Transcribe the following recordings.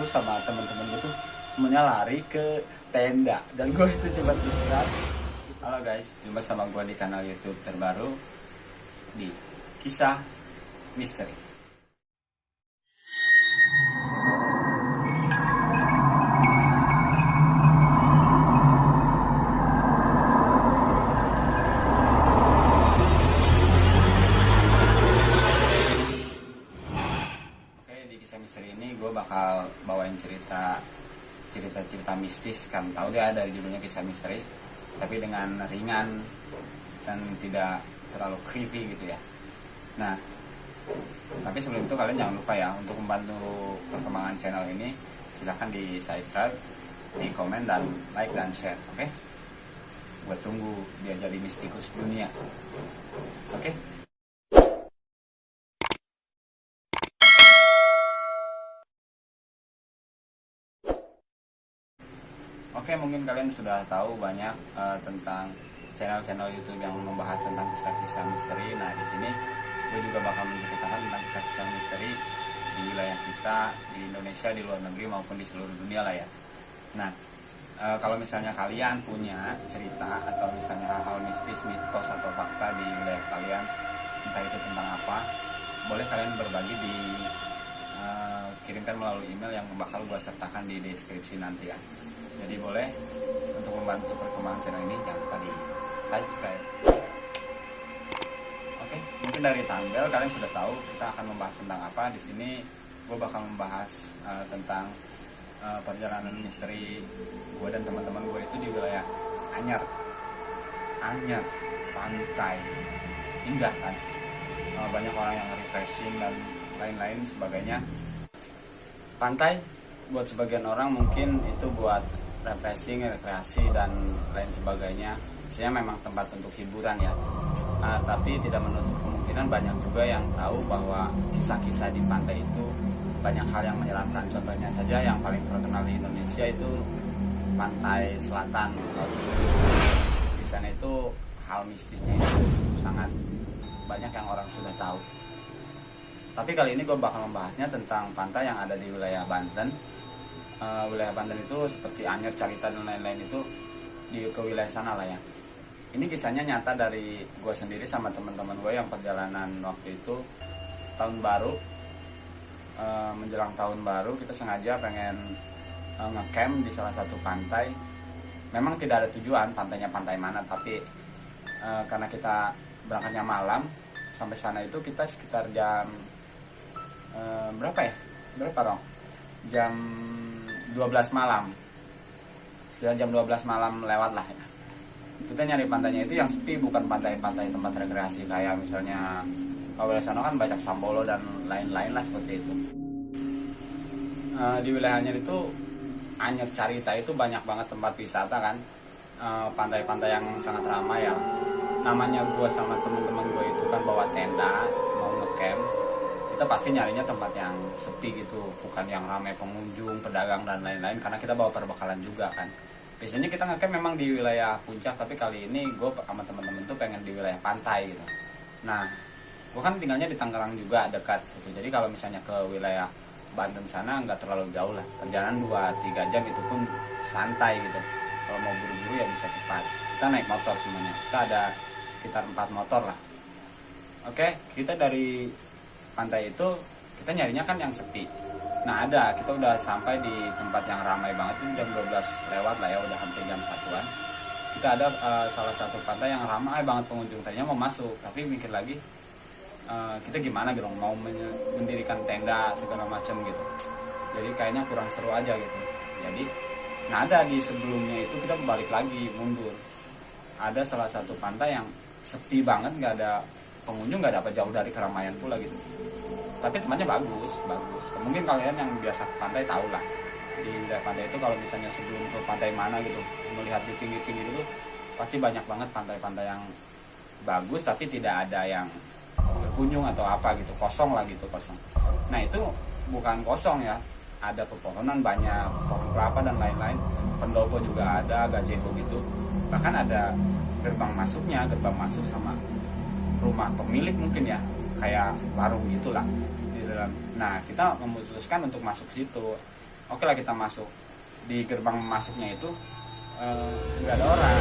sama teman-teman gue tuh semuanya lari ke tenda dan gue itu coba istirahat. Halo guys, jumpa sama gue di kanal YouTube terbaru di Kisah Misteri. Misteri ini gue bakal bawain cerita mistis, kan tahu dia ada judulnya Kisah Misteri, tapi dengan ringan dan tidak terlalu creepy gitu ya. Nah, tapi sebelum itu kalian jangan lupa ya untuk membantu perkembangan channel ini, silahkan di subscribe, di komen dan like dan share, oke? Gue tunggu dia jadi mistikus dunia, oke? Oke, mungkin kalian sudah tahu banyak tentang channel-channel YouTube yang membahas tentang kisah-kisah misteri. Nah, di sini gue juga bakal menceritakan tentang kisah-kisah misteri di wilayah kita, di Indonesia, di luar negeri maupun di seluruh dunia lah ya. Nah, kalau misalnya kalian punya cerita atau misalnya hal-hal mistis, mitos atau fakta di wilayah kalian, entah itu tentang apa, boleh kalian berbagi di kirimkan melalui email yang bakal gue sertakan di deskripsi nanti ya. Jadi boleh untuk membantu perkembangan channel ini jangan lupa di subscribe. Oke, mungkin dari tanggal kalian sudah tahu kita akan membahas tentang apa. Di sini gue bakal membahas tentang perjalanan misteri gue dan teman-teman gue itu di wilayah Anyer, pantai indah kan. Banyak orang yang refreshing dan lain-lain sebagainya. Pantai buat sebagian orang mungkin itu buat refreshing, rekreasi dan lain sebagainya. Biasanya memang tempat untuk hiburan ya. Tapi tidak menutup kemungkinan banyak juga yang tahu bahwa kisah-kisah di pantai itu banyak hal yang menyeramkan. Contohnya saja yang paling terkenal di Indonesia itu Pantai Selatan. Di sana itu hal mistisnya itu sangat banyak yang orang sudah tahu. Tapi kali ini gue bakal membahasnya tentang pantai yang ada di wilayah Banten. Wilayah Banten itu seperti Anyer, Carita dan lain-lain itu ke wilayah sana lah ya. Ini kisahnya nyata dari gue sendiri sama teman-teman gue yang perjalanan waktu itu tahun baru, menjelang tahun baru kita sengaja pengen ngecamp di salah satu pantai. Memang tidak ada tujuan pantainya pantai mana, tapi karena kita berangkatnya malam, sampai sana itu kita sekitar jam jam 12 malam. Jam 12 malam lewat lah ya. Kita nyari pantainya itu yang sepi, bukan pantai-pantai tempat rekreasi kayak misalnya wilayah sana kan banyak Sambolo dan lain-lain lah seperti itu. Di wilayah Anyer itu, Anyer Carita itu banyak banget tempat wisata kan. Pantai-pantai yang sangat ramai ya. Namanya gue sama temen-temen gue itu kan bawa tenda mau ngecamp, kita pasti nyarinya tempat yang sepi gitu, bukan yang ramai pengunjung, pedagang dan lain-lain, karena kita bawa perbekalan juga kan. Biasanya kita ngecamp memang di wilayah puncak, tapi kali ini gue sama temen-temen tuh pengen di wilayah pantai gitu. Nah, gue kan tinggalnya di Tangerang juga, dekat gitu, jadi kalau misalnya ke wilayah Banten sana nggak terlalu jauh lah, perjalanan 2-3 jam itu pun santai gitu. Kalau mau buru-buru ya bisa cepat. Kita naik motor semuanya, kita ada sekitar 4 motor lah. Oke, kita dari pantai itu kita nyarinya kan yang sepi. Nah, kita udah sampai di tempat yang ramai banget itu jam 12 lewat lah ya, udah hampir jam 1-an. Kita ada salah satu pantai yang ramai banget pengunjung, tadinya mau masuk tapi mikir lagi kita gimana gitu, mau mendirikan tenda segala macam gitu. Jadi kayaknya kurang seru aja gitu. Jadi ada di sebelumnya itu kita balik lagi mundur. Ada salah satu pantai yang sepi banget, nggak ada pengunjung, nggak dapat jauh dari keramaian pula gitu. Tapi tempatnya bagus. Mungkin kalian yang biasa ke pantai tahu lah. Di daerah pantai itu kalau misalnya sebelum ke pantai mana gitu, melihat di tinggi-tinggi itu pasti banyak banget pantai-pantai yang bagus, tapi tidak ada yang berkunjung atau apa gitu, kosong. Nah itu bukan kosong ya, ada pepohonan banyak, pohon kelapa dan lain-lain, pendopo juga ada, gazebo gitu. Bahkan ada gerbang masuk sama rumah pemilik mungkin ya, kayak warung gitulah di dalam. Nah kita memutuskan untuk masuk situ. oke lah kita masuk. Di gerbang masuknya itu nggak ada orang.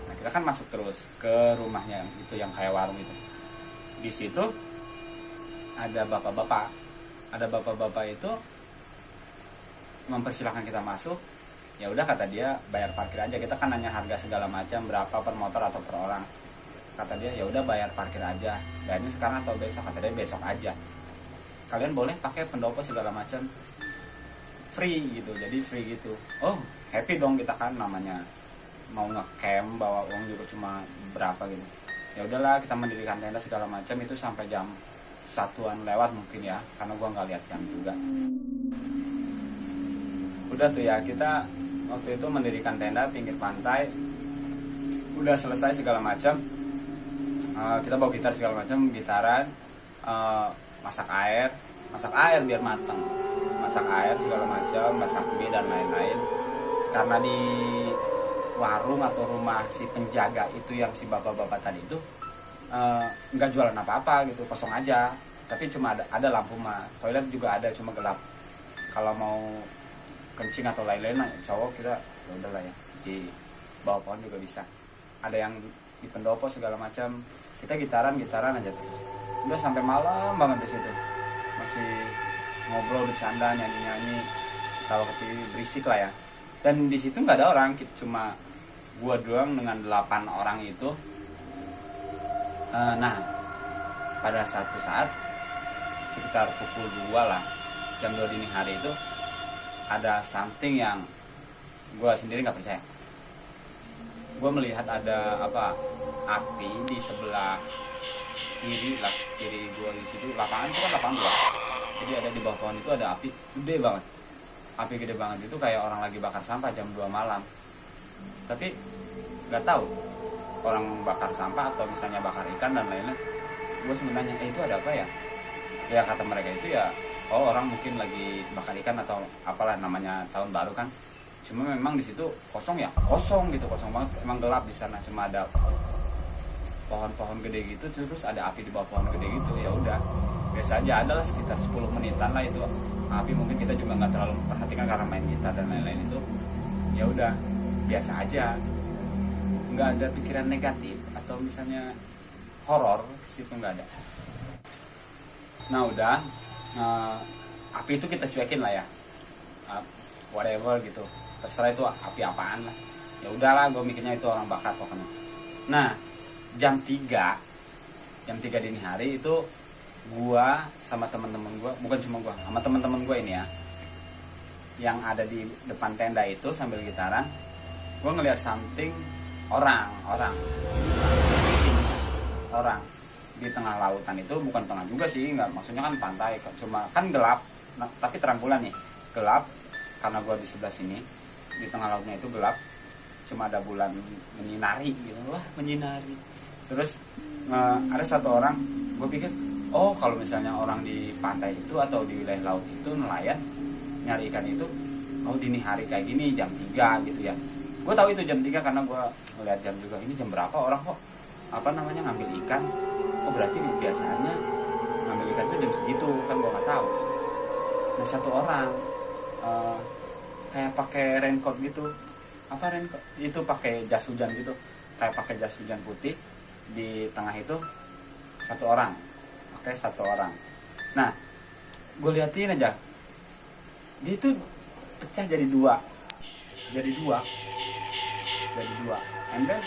Nah kita kan masuk terus ke rumahnya itu yang kayak warung itu. Di situ ada bapak-bapak itu mempersilahkan kita masuk. Ya udah kata dia, bayar parkir aja. Kita kan nanya harga segala macam, berapa per motor atau per orang. Kata dia ya udah bayar parkir aja. Dan ini sekarang atau besok? Kata dia besok aja. Kalian boleh pakai pendopo segala macam, free gitu. Jadi free gitu. Oh happy dong kita kan, namanya mau ngecamp, bawa uang juga cuma berapa gitu. Ya udahlah kita mendirikan tenda segala macam itu sampai jam 1-an lewat mungkin ya, karena gua nggak lihat jam juga. Udah tuh ya, kita waktu itu mendirikan tenda pinggir pantai. Udah selesai segala macam, kita bawa gitar segala macam, gitaran, masak air biar matang, masak air segala macam, masak mie dan lain-lain. Karena di warung atau rumah si penjaga itu yang si bapak-bapak tadi itu nggak jualan apa-apa gitu, kosong aja. Tapi cuma ada lampu mah, toilet juga ada, cuma gelap. Kalau mau kencing atau lain-lain cowok kita ya udahlah ya, di bawah pohon juga bisa. Ada yang di pendopo segala macam. Kita gitaran aja terus. Udah sampai malam banget di situ. Masih ngobrol, bercanda, nyanyi-nyanyi, tawa ketiwi, berisik lah ya. Dan di situ nggak ada orang, cuma gua doang dengan 8 orang itu. Nah, pada satu saat sekitar pukul 2 lah, jam 2 dini hari itu ada something yang gue sendiri nggak percaya. Gue melihat ada api di sebelah kiri gue. Di situ lapangan itu kan lapangan gua, jadi ada di bawah pohon itu ada api gede banget itu kayak orang lagi bakar sampah jam 2 malam. Tapi nggak tahu orang bakar sampah atau misalnya bakar ikan dan lain-lain. Gue sebenarnya itu ada apa ya? Ya kata mereka itu ya, oh orang mungkin lagi bakar ikan atau apalah, namanya tahun baru kan. Cuma memang di situ kosong banget, emang gelap di sana, cuma ada pohon-pohon gede gitu, terus ada api di bawah pohon gede gitu. Ya udah biasa aja, adalah sekitar 10 menitan lah itu api. Mungkin kita juga nggak terlalu perhatikan karena main gitar dan lain-lain itu. Ya udah biasa aja, nggak ada pikiran negatif atau misalnya horor situ, nggak ada. Nah udah, api itu kita cuekin lah ya, whatever gitu, terserah itu api apaan lah. Ya udahlah, gue mikirnya itu orang bakar pokoknya. Nah jam 3 dini hari itu gue sama teman-teman gue, bukan cuma gue, sama teman-teman gue ini ya, yang ada di depan tenda itu sambil gitaran, gue ngeliat something, orang di tengah lautan itu. Bukan tengah juga sih, nggak, maksudnya kan pantai, cuma kan gelap. Nah, tapi terang bulan nih, gelap karena gue di sebelah sini, di tengah lautnya itu gelap, cuma ada bulan menyinari gitu. Wah menyinari. Terus ada satu orang, gue pikir oh kalau misalnya orang di pantai itu atau di wilayah laut itu nelayan nyari ikan itu, oh dini hari kayak gini jam 3 gitu ya. Gue tahu itu jam 3 karena gue ngeliat jam juga, ini jam berapa orang kok ngambil ikan. Oh berarti biasanya ngambil ikan itu jam segitu kan, gue nggak tahu. Nah satu orang kayak pakai raincoat gitu, raincoat itu, pakai jas hujan gitu, kayak pakai jas hujan putih. Di tengah itu satu orang. Nah gue liatin aja, dia itu pecah jadi dua, and then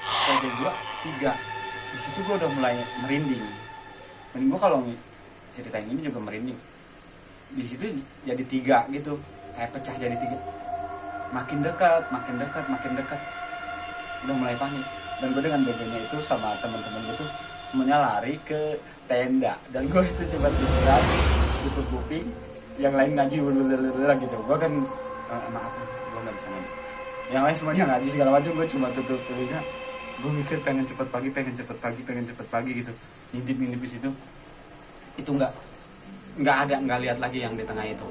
setelah jadi 2, 3. Di situ gue udah mulai merinding. Gue kalau ceritain ini juga merinding. Di situ jadi 3 gitu, kayak pecah jadi 3. Makin dekat. Udah mulai panik. Dan gue dengan begonya itu sama teman-teman gue tuh semuanya lari ke tenda. Dan gue itu coba diserat, tutup kuping. Yang lain ngaji gitu. Gue kan maaf, gue nggak bisa ngaji. Yang lain semuanya ngaji segala macam, gue cuma tutup telinga. Gue mikir pengen cepet pagi gitu, ngintip di situ. Itu nggak lihat lagi yang di tengah itu.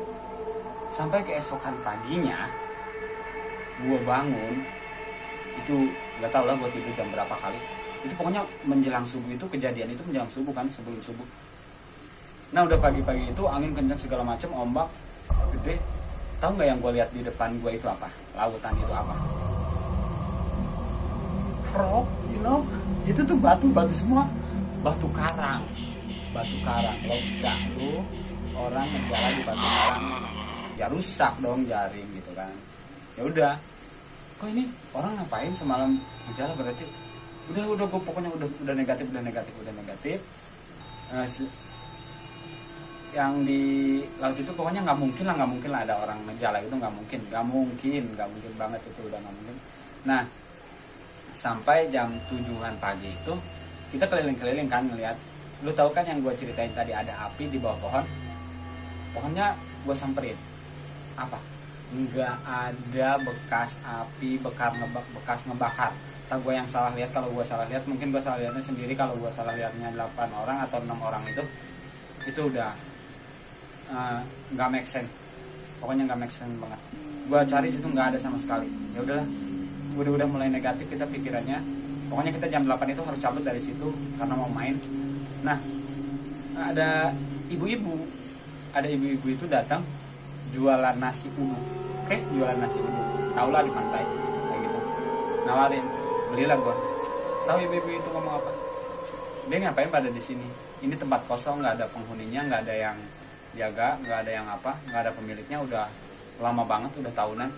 Sampai keesokan paginya gue bangun, itu nggak tahu lah gue tidur jam berapa kali. Itu pokoknya menjelang subuh, itu kejadian itu menjelang subuh kan, sebelum subuh. Nah udah pagi-pagi itu angin kencang segala macam, ombak gede. Tahu nggak yang gue lihat di depan gue itu apa? Lautan itu apa? Frog, itu tuh batu semua, batu karang. Logika lu orang ngejalan di batu karang, ya rusak dong jaring gitu kan. Ya udah, kok ini orang ngapain semalam ngejalan, berarti udah gue pokoknya udah negatif. Yang di laut itu pokoknya nggak mungkin lah ada orang ngejala itu, nggak mungkin banget, itu udah nggak mungkin. Nah, sampai jam 7-an pagi itu kita keliling-keliling kan ngeliat. Lu tahu kan yang gue ceritain tadi, ada api di bawah pohonnya gue samperin, apa? Nggak ada bekas api, bekas ngebakar. Tak gue yang salah lihat, kalau gue salah lihat mungkin gue salah lihatnya sendiri. Kalau gue salah lihatnya 8 orang atau 6 orang itu udah nggak make sense, pokoknya nggak make sense banget. Gue cari situ nggak ada sama sekali. Ya udahlah, udah mulai negatif kita pikirannya. Pokoknya kita jam 8 itu harus cabut dari situ karena mau main. Nah, ada ibu-ibu itu datang jualan nasi uduk. Oke, jualan nasi uduk, tau lah di pantai kayak gitu, nawarin, belilah gue. Tahu ibu-ibu itu ngomong apa? Dia ngapain pada di sini? Ini tempat kosong, nggak ada penghuninya, nggak ada yang jaga, nggak ada yang apa, nggak ada pemiliknya, udah lama banget, udah tahunan.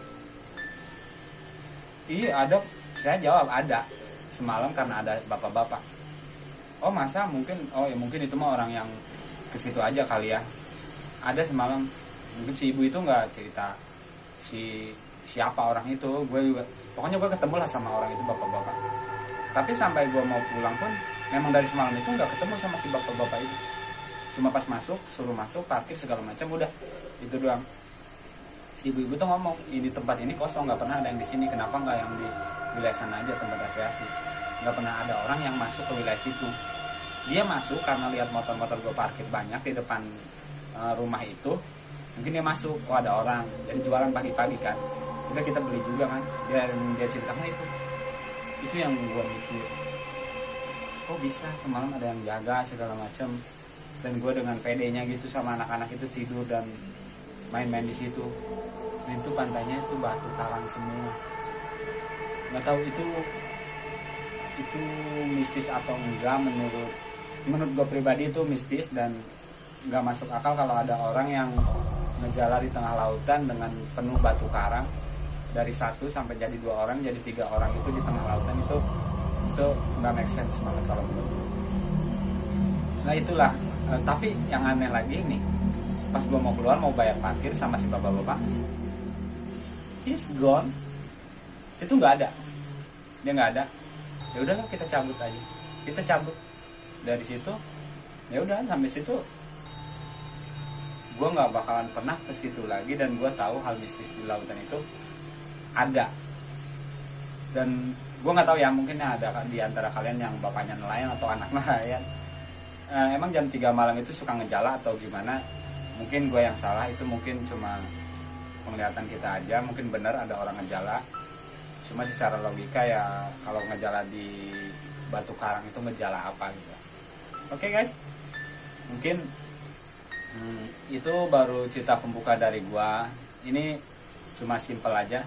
Iya ada, saya jawab ada. Semalam karena ada bapak-bapak. Oh masa mungkin, ya mungkin itu mah orang yang ke situ aja kali ya. Ada semalam, mungkin si ibu itu nggak cerita siapa orang itu. Gue juga, pokoknya gue ketemu lah sama orang itu, bapak-bapak. Tapi sampai gue mau pulang pun, memang dari semalam itu nggak ketemu sama si bapak-bapak itu. Cuma pas masuk, suruh masuk, parkir segala macam, udah itu doang. Si ibu-ibu tuh ngomong, ini tempat ini kosong, nggak pernah ada yang di sini. Kenapa nggak yang di wilayah sana aja, tempat rekreasi? Nggak pernah ada orang yang masuk ke wilayah situ. Dia masuk karena lihat motor-motor gue parkir banyak di depan rumah itu. Mungkin dia masuk, oh ada orang, jadi jualan pagi-pagi kan. Udah kita beli juga kan. Dia ceritakan itu yang gue mikir, kok bisa semalam ada yang jaga segala macam. Dan gue dengan PD-nya gitu sama anak-anak itu tidur dan main-main di situ. Dan itu pantainya itu batu karang semua. Nggak tahu itu mistis atau enggak. Menurut gue pribadi itu mistis dan nggak masuk akal kalau ada orang yang ngejala di tengah lautan dengan penuh batu karang. Dari 1 sampai jadi 2 orang, jadi 3 orang itu di tengah lautan, itu nggak make sense banget kalau menurut gue. Nah itulah. Tapi yang aneh lagi nih, pas gue mau keluar mau bayar parkir sama si bapak-bapak, he's gone. Itu nggak ada, dia nggak ada. Ya udahlah, kita cabut aja. Kita cabut dari situ. Ya udah, sampai situ gue nggak bakalan pernah ke situ lagi. Dan gue tahu hal mistis di lautan itu ada. Dan gue nggak tahu ya, mungkin ada di antara kalian yang bapaknya nelayan atau anak nelayan, emang jam 3 malam itu suka ngejala atau gimana. Mungkin gue yang salah, itu mungkin cuma penglihatan kita aja. Mungkin benar ada orang ngejala, cuma secara logika ya, kalau ngejala di batu karang itu ngejala apa gitu. Oke guys, mungkin itu baru cerita pembuka dari gue. Ini cuma simple aja.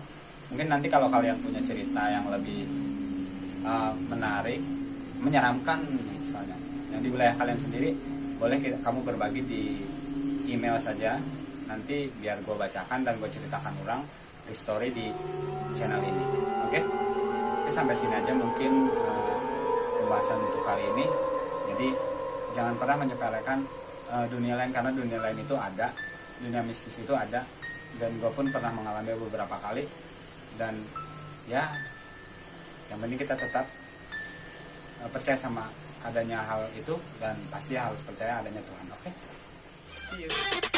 Mungkin nanti kalau kalian punya cerita yang lebih menarik, menyeramkan misalnya, yang di wilayah kalian sendiri, boleh kamu berbagi di email saja. Nanti biar gue bacakan dan gue ceritakan ulang di story di channel ini. Oke, sampai sini aja mungkin pembahasan untuk kali ini. Jadi jangan pernah menyepelekan dunia lain, karena dunia lain itu ada, dunia mistis itu ada. Dan gue pun pernah mengalami beberapa kali. Dan ya, yang penting kita tetap percaya sama adanya hal itu, dan pasti harus percaya adanya Tuhan. Oke, see you.